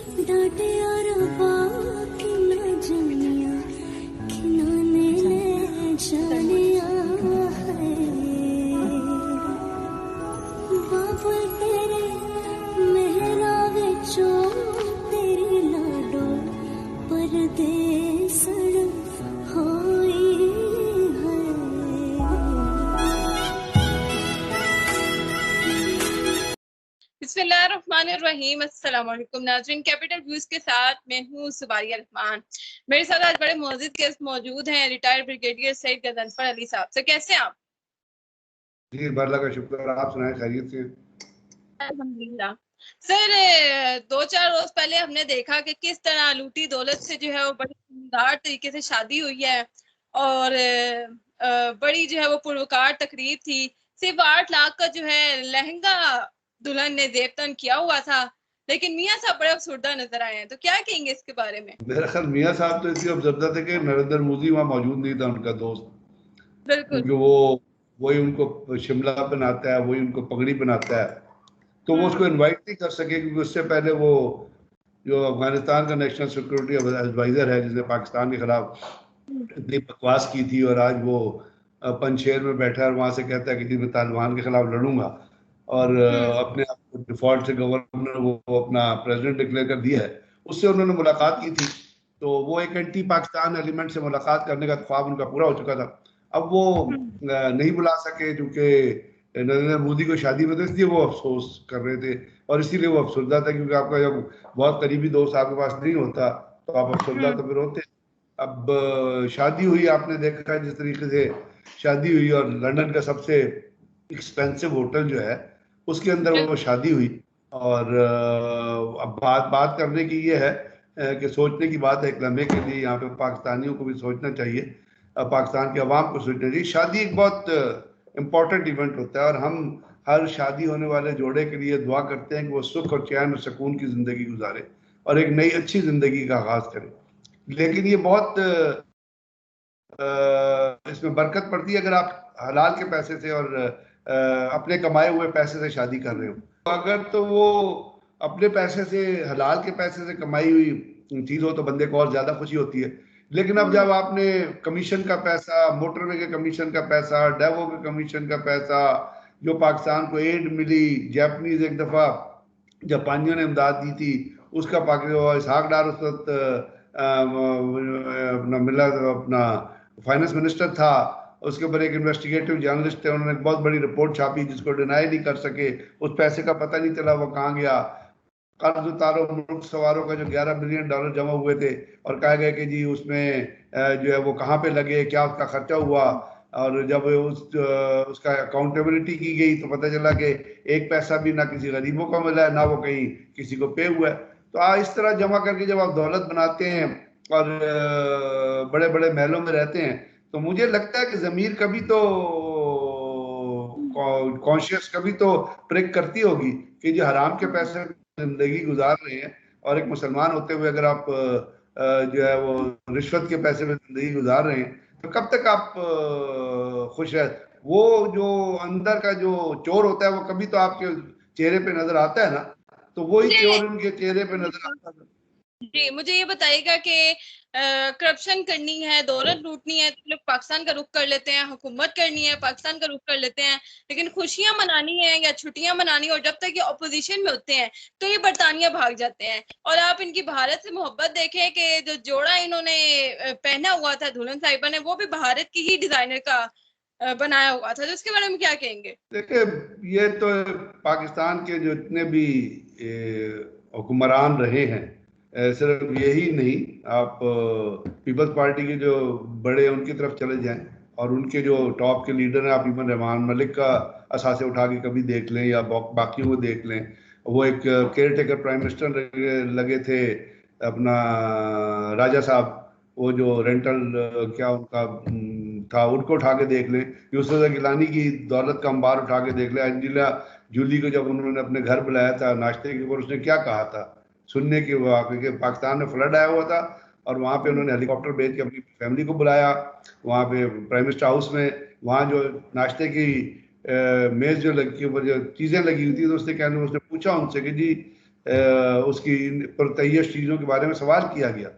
डांटे और बाकी न जानिया खिलौने ले जानिया है बाबुल तेरे मेहरा विचों तेरी लाडो परदेसड़ होई है। बिस्मिल्लाहिर्रहमानिर्रहीम। अस्सलाम वालेकुम नाज़रीन, कैपिटल व्यूज के साथ मैं हूँ सुबारिया रहमान। मेरे साथ आज बड़े मौजूद गेस्ट मौजूद हैं, रिटायर्ड ब्रिगेडियर सैयद गजनफर अली साहब। सर कैसे हैं आप? जी अल्लाह का शुक्र, आप सुनाएं खैरियत से? अल्हम्दुलिल्लाह। सर 2-4 रोज पहले हमने देखा कि किस तरह लूटी दौलत से जो है वो बड़ी शानदार तरीके से शादी हुई है और बड़ी जो है वो पुरवकार तकरीब थी। सिर्फ 8 लाख का जो है लहंगा दुल्हन ने जेबतन किया हुआ था, लेकिन मियाँ साहब बड़े अफसरदा नजर आए हैं। तो क्या कहेंगे इसके बारे में? मेरा ख्याल मियाँ साहब तो इसलिए अफसरदा थे कि नरेंद्र मोदी वहाँ मौजूद नहीं था, उनका दोस्त, बिल्कुल। क्योंकि वो वही उनको शिमला पहनाता है, वही उनको पगड़ी बनाता है, तो वो उसको इनवाइट नहीं कर सके, क्योंकि उससे पहले वो जो अफगानिस्तान का नेशनल सिक्योरिटी एडवाइजर है, जिसने पाकिस्तान के खिलाफ इतनी बकवास की थी, और आज वो पंजशेर में बैठा है और वहां से कहता है कि जी मैं तालिबान के खिलाफ लड़ूंगा, और अपने आप को डिफॉल्ट से गवर्नर वो अपना प्रेसिडेंट डिक्लेयर कर दिया है। उससे उन्होंने मुलाकात की थी, तो वो एक एंटी पाकिस्तान एलिमेंट से मुलाकात करने का ख्वाब उनका पूरा हो चुका था। अब वो नहीं बुला सके, क्योंकि नरेंद्र मोदी को शादी में, तो इसलिए वो अफसोस कर रहे थे, और इसीलिए वो अफसरदा था, क्योंकि आपका जब बहुत करीबी दोस्त आपके पास नहीं होता तो आप अफसरदा तो फिर होते। अब शादी हुई, आपने देखा जिस तरीके से शादी हुई, और लंदन का सबसे एक्सपेंसिव होटल जो है उसके अंदर वो शादी हुई। और अब बात करने की ये है कि सोचने की बात है एक लम्हे के लिए, यहाँ पे पाकिस्तानियों को भी सोचना चाहिए, पाकिस्तान की आवाम को सोचना चाहिए। शादी एक बहुत इम्पोर्टेंट इवेंट होता है, और हम हर शादी होने वाले जोड़े के लिए दुआ करते हैं कि वो सुख और चैन और सुकून की जिंदगी गुजारे और एक नई अच्छी जिंदगी का आगाज करें। लेकिन ये बहुत इसमें बरकत पड़ती है अगर आप हलाल के पैसे से और अपने कमाए हुए पैसे से शादी कर रहे हो। अगर तो वो अपने पैसे से, हलाल के पैसे से कमाई हुई चीज हो, तो बंदे को और ज्यादा खुशी होती है। लेकिन अब जब आपने कमीशन का पैसा, मोटरवे के कमीशन का पैसा, डेवो के कमीशन का पैसा, जो पाकिस्तान को एड मिली, जापानीज एक दफा जापानियों ने इमदाद दी थी, उसका पाकिस्तान इसहाक डार उस वक्त अपना मिला, अपना फाइनेंस मिनिस्टर था, उसके ऊपर एक इन्वेस्टिगेटिव जर्नलिस्ट थे, उन्होंने एक बहुत बड़ी रिपोर्ट छापी जिसको डिनाई नहीं कर सके। उस पैसे का पता नहीं चला वो कहाँ गया। कर्ज उतारो मुल्क सवारों का जो $11 बिलियन जमा हुए थे, और कहा गया कि जी उसमें जो है वो कहाँ पे लगे, क्या उसका खर्चा हुआ, और जब उसका अकाउंटेबिलिटी की गई तो पता चला कि एक पैसा भी ना किसी गरीबों को मिला है, ना वो कहीं किसी को पे हुआ है। तो इस तरह जमा करके जब आप दौलत बनाते हैं और बड़े बड़े महलों में रहते हैं, तो मुझे लगता है कि जमीर कभी तो कॉन्शियस कभी तो प्रेक करती होगी कि जो हराम के पैसे जिंदगी गुजार रहे हैं, और एक मुसलमान होते हुए अगर आप जो है वो रिश्वत के पैसे में जिंदगी गुजार रहे हैं, तो कब तक आप खुश है? वो जो अंदर का जो चोर होता है वो कभी तो आपके चेहरे पे नजर आता है ना, तो वही चोर उनके चेहरे पे नजर आता है। जी मुझे ये बताइएगा कि करप्शन करनी है, दौलत लूटनी है तो लोग पाकिस्तान का रुख कर लेते हैं, हुकूमत करनी है पाकिस्तान का रुख कर लेते हैं, लेकिन खुशियां मनानी है या छुट्टियां मनानी, और जब तक ये ऑपोजिशन में होते हैं तो ये बरतानिया भाग जाते हैं। और आप इनकी भारत से मोहब्बत देखें कि जो जोड़ा इन्होंने पहना हुआ था दुल्हन साहिबा ने, वो भी भारत की ही डिजाइनर का बनाया हुआ था। तो इसके बारे में क्या कहेंगे? देखिए, ये तो पाकिस्तान के जो इतने भी हुक्मरान रहे हैं, सिर्फ यही नहीं, आप पीपल्स पार्टी के जो बड़े उनकी तरफ चले जाएं, और उनके जो टॉप के लीडर हैं, आप इमन रहमान मलिक का असासे उठा के कभी देख लें या बाकियों को देख लें, वो एक केयर टेकर प्राइम मिनिस्टर लगे थे अपना राजा साहब, वो जो रेंटल क्या उनका था, उनको उठा के देख लें। यूसुफ गिलानी की दौलत का अंबार उठा के देख लें। अंजिला जूली को जब उन्होंने अपने घर बुलाया था नाश्ते के ऊपर, उसने क्या कहा था सुनने के वाकई के, पाकिस्तान में फ्लड आया हुआ था और वहाँ पे उन्होंने हेलीकॉप्टर भेज के अपनी फैमिली को बुलाया, वहाँ पे प्राइम मिनिस्टर हाउस में, वहाँ जो नाश्ते की मेज जो लगी ऊपर जो चीज़ें लगी हुई थी, तो उसने पूछा उनसे कि जी उसकी पुरतय्यश चीजों के बारे में सवाल किया गया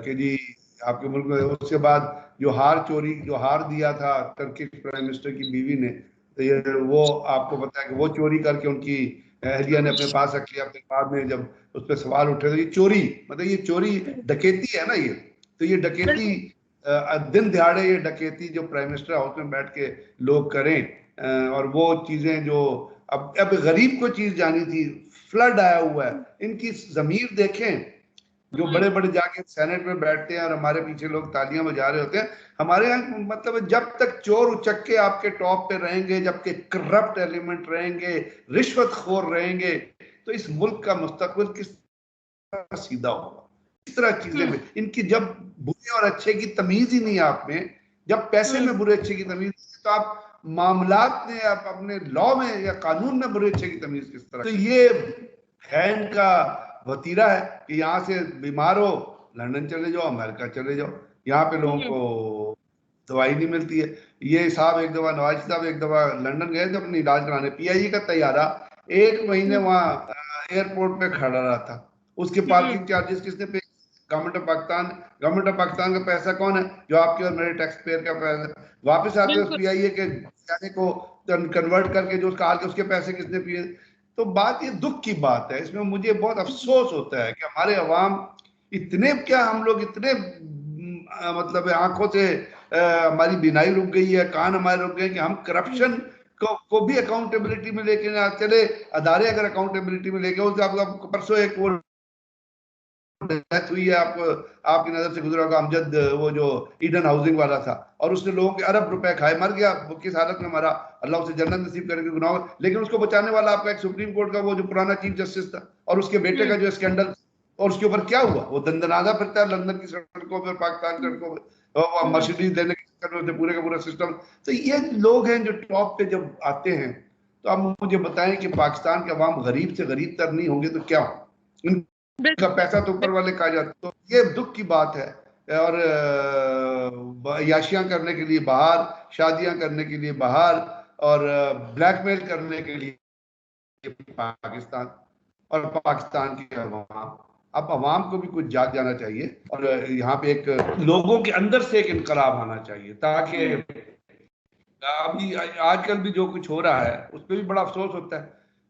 कि जी आपके मुल्क में, उसके बाद जो हार दिया था टर्किश प्राइम मिनिस्टर की बीवी ने, तो ये वो आपको पता है कि वो चोरी करके उनकी अहलिया ने अपने पास रख लिया। अपने बाद में जब उस पर सवाल उठे तो ये चोरी, मतलब ये चोरी डकैती है ना ये, तो ये डकैती दिन दिहाड़े ये डकैती जो प्राइम मिनिस्टर हाउस में बैठ के लोग करें, और वो चीजें जो अब गरीब को चीज जानी थी, फ्लड आया हुआ है, इनकी जमीर देखें। जो बड़े बड़े जाके सेनेट में बैठते हैं और हमारे पीछे लोग तालियां बजा रहे होते हैं, हमारे यहाँ मतलब जब तक चोर उचक्के आपके टॉप पे रहेंगे, जबकि करप्ट एलिमेंट रहेंगे, रिश्वतखोर रहेंगे, तो इस मुल्क का मुस्तकबिल किस तरह सीधा होगा? इस तरह चीजें में इनकी जब बुरे और अच्छे की तमीज ही नहीं आप में, जब पैसे में बुरे अच्छे की तमीज, तो आप मामलात में, आप अपने लॉ में या कानून में बुरे अच्छे की तमीज किस तरह? तो ये है इनका वतीरा है कि यहाँ से बीमार हो लंदन चले जाओ, अमेरिका चले जाओ, यहाँ पे लोगों को दवाई नहीं मिलती है। ये साहब एक दफा, नवाज साहब एक दफा लंदन गए थे अपनी इलाज कराने, पीआईई का तैयारा 1 महीने वहाँ एयरपोर्ट पे खड़ा रहा था। उसके पार्किंग चार्जेस किसने पे? Government of Pakistan. Government of Pakistan का पैसा कौन है? जो आपके और मेरे टैक्स पेयर का पैसा। वापस आते उस पीआईए के जाने को कन्वर्ट करके जो उसका हाल के, उसके पैसे किसने पिए? तो बात ये दुख की बात है, इसमें मुझे बहुत अफसोस होता है कि हमारे अवाम इतने, क्या हम लोग इतने मतलब आंखों से हमारी बीनाई रुक गई है, कान हमारे रुक गए कि हम करप्शन को भी अकाउंटेबिलिटी में लेके ना चले। अदारे अगर अकाउंटेबिलिटी में लेके, उससे आपको परसों एक वो डेथ हुई है, आपको आपकी नजर से गुजरा होगा, अमजद, वो जो ईडन हाउसिंग वाला था, और उसने लोगों के अरब रुपए खाए, मर गया। वो किस हालत में मरा, अल्लाह उसे जन्नत नसीब करेगा, गुनाह। लेकिन उसको बचाने वाला आपका एक सुप्रीम कोर्ट का वो जो पुराना चीफ जस्टिस था, और उसके बेटे का जो स्कैंडल, और उसके ऊपर क्या हुआ? वो दंदनादा फिरता है लंदन की सड़कों पर, पाकिस्तान की सड़कों पर, मर्सिडीज देने के चक्कर में पूरे का पूरा सिस्टम। तो ये लोग हैं जो टॉप पे जब आते हैं, तो आप मुझे बताएं कि पाकिस्तान के अवाम गरीब से गरीब तर नहीं होंगे तो क्या हो? का पैसा तो ऊपर वाले खा जाते। तो ये दुख की बात है। और याशियां करने के लिए बाहर, शादियां करने के लिए बाहर, और ब्लैकमेल करने के लिए पाकिस्तान, और पाकिस्तान की अवाम। अब अवाम को भी कुछ जाग जाना चाहिए, और यहाँ पे एक लोगों के अंदर से एक इनकलाब आना चाहिए, ताकि अभी आजकल भी जो कुछ हो रहा है उस पर भी बड़ा अफसोस होता है।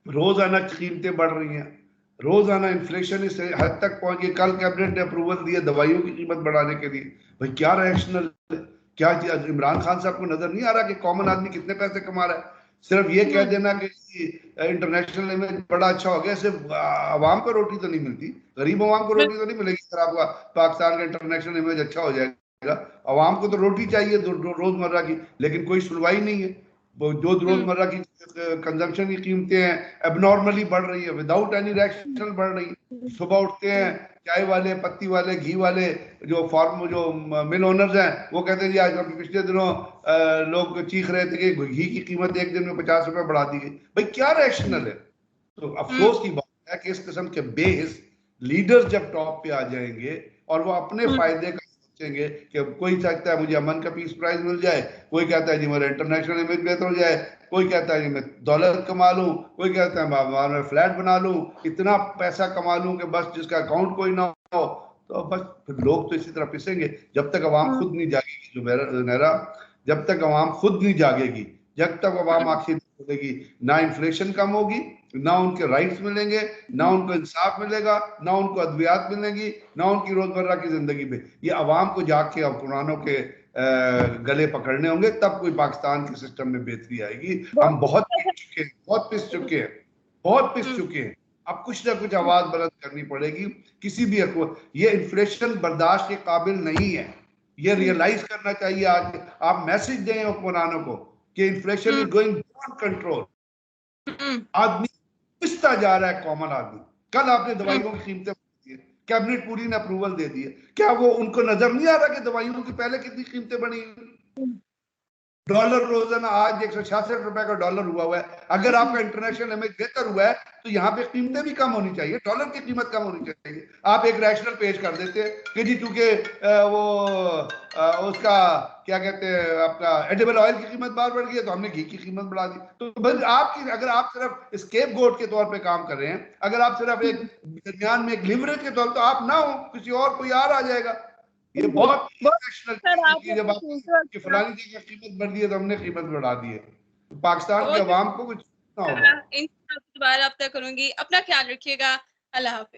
रोजाना कीमतें बढ़ रही हैं, रोजाना इन्फ्लेशन इस हद तक पहुंच गई। कल कैबिनेट ने अप्रूवल दिया दवाइयों की कीमत बढ़ाने के लिए। भाई क्या रैशनल, क्या इमरान खान साहब को नजर नहीं आ रहा कि कॉमन आदमी कितने पैसे कमा रहा है? सिर्फ ये कह देना कि इंटरनेशनल इमेज बड़ा अच्छा हो गया, सिर्फ आवाम को रोटी तो नहीं मिलती, गरीब आवाम को रोटी तो नहीं मिलेगी सर आपका पाकिस्तान का इंटरनेशनल इमेज अच्छा हो जाएगा। आवाम को तो रोटी चाहिए रोजमर्रा की, लेकिन कोई सुनवाई नहीं है। वो जो रोजमर्रा की कंजम्पशन की कीमतें हैं एबनॉर्मली बढ़ रही है, विदाउट एनी रैशनल बढ़ रही है। सुबह उठते हैं चाय वाले, पत्ती वाले, घी वाले, जो फार्म जो मिल ओनर्स हैं, वो कहते हैं जी आज पिछले दिनों लोग चीख रहे थे कि घी की कीमत एक दिन में 50 रुपए बढ़ा दी गई। भाई क्या रैशनल है? तो अफसोस की बात है कि इस किस्म के बेस लीडर्स जब टॉप पे आ जाएंगे और वो अपने फायदे का सोचेंगे कि कोई चाहता है मुझे अमन का पीस प्राइज मिल जाए, कोई कहता है जी मेरा इंटरनेशनल इमेज बेहतर हो जाए, कोई कहता है जी मैं दौलत कमा लूं, कोई कहता है मैं फ्लैट बना लूं, इतना पैसा कमा लूं कि बस जिसका अकाउंट कोई ना हो। तो बस फिर लोग तो इसी तरह पिसेंगे जब तक अवाम खुद नहीं जागेगी। जो मेरा जब तक अवाम खुद नहीं जागेगी, जब तक अवाम आखिर होगी, ना इन्फ्लेशन कम होगी, ना उनके राइट्स मिलेंगे, ना उनको इंसाफ मिलेगा, ना उनको अद्वियात मिलेंगी, ना उनकी रोजमर्रा की जिंदगी में। ये अवाम को जाके हुक्मरानों के गले पकड़ने होंगे, तब कोई पाकिस्तान के सिस्टम में बेहतरी आएगी। हम बहुत पिस चुके हैं, बहुत पिस चुके हैं, बहुत पिस चुके हैं। अब कुछ ना कुछ आवाज बुलंद करनी पड़ेगी। किसी भी ये इन्फ्लेशन बर्दाश्त के काबिल नहीं है, ये रियलाइज करना चाहिए। आज आप मैसेज दें हुक्मरानों को कि inflation is going beyond control. आदमी पिसता जा रहा है, कॉमन आदमी। कल आपने दवाइयों की कीमतें बढ़ी, कैबिनेट पूरी ने अप्रूवल दे दी है, क्या वो उनको नजर नहीं आ रहा कि दवाइयों की पहले कितनी कीमतें बढ़ी? डॉलर रोजाना आज 166 रुपए का डॉलर हुआ है। अगर आपका इंटरनेशनल इमेज बेहतर हुआ है तो यहाँ पे कीमतें भी कम होनी चाहिए, डॉलर की कीमत कम होनी चाहिए। आप एक रैशनल पेश कर देते हैं कि जी चूंकि उसका क्या कहते हैं आपका एडिबल ऑयल की कीमत बार बढ़ गई है तो हमने घी की कीमत बढ़ा दी। तो बस आपकी, अगर आप सिर्फ स्केप गोट के तौर पे काम कर रहे हैं, अगर आप सिर्फ एक दरमियान में एक लिवरेज के तौर, तो आप ना हो, किसी और कोई और आ जाएगा। ये बहुत जब आपकी फलानी चीज की कीमत बढ़ दी है तो हमने कीमत बढ़ा दी है। तो पाकिस्तान की आवाम को कुछ ना होगा। इन दोबारा अब तक करूंगी। अपना ख्याल रखिएगा। अल्लाह हाफिज।